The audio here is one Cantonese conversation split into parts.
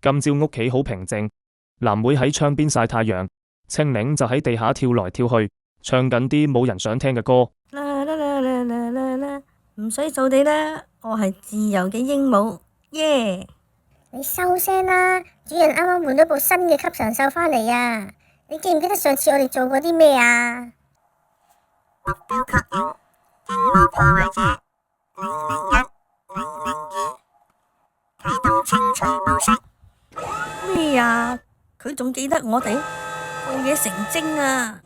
今朝屋企好平靜，藍妹喺窗邊曬太陽，青檸就喺地下跳來跳去，唱緊啲冇人想聽嘅歌。啦啦啦啦啦啦啦，唔使掃地啦，我係自由嘅鸚鵡，耶！你收聲啦，主人啱啱換咗部新嘅吸塵獸返嚟啊！你記唔記得上次我哋做過啲咩啊？目標確認，警務破壞者001、002，啟動清除模式。咩啊？佢仲記得我哋？做嘢成精啊！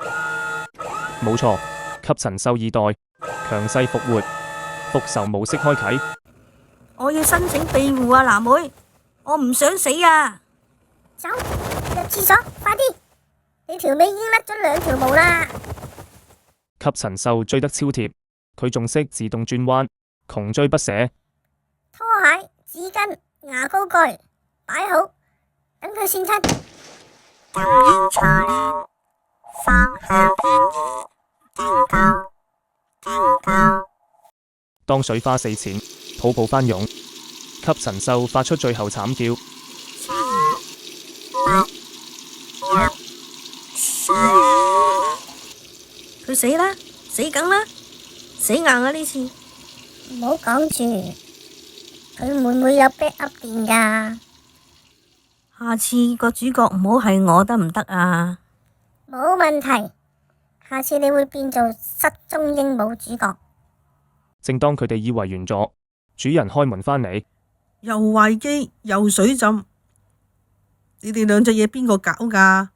冇錯，吸塵獸二代，強勢復活，復仇模式開啟。我要申請庇護啊，藍妹，我唔想死啊！走，入廁所，快啲！你條尾已經甩咗2條毛啦！吸塵獸追得超貼，佢仲識自動轉彎，窮追不捨。拖鞋、紙巾、牙膏蓋擺好，等佢先親。感應錯亂，方向偏移，警告，警告。當水花四濺，泡泡翻湧，吸塵獸發出最後慘叫。佢死啦，死梗啦，死硬啊呢次！唔好講住，佢會唔會有 backup 電㗎？下次個主角唔好係我得唔得啊？冇問題，下次你會變做失蹤鸚鵡主角。正當佢哋以為完咗，主人開門返嚟，又壞機又水浸，你哋兩隻嘢邊個搞㗎？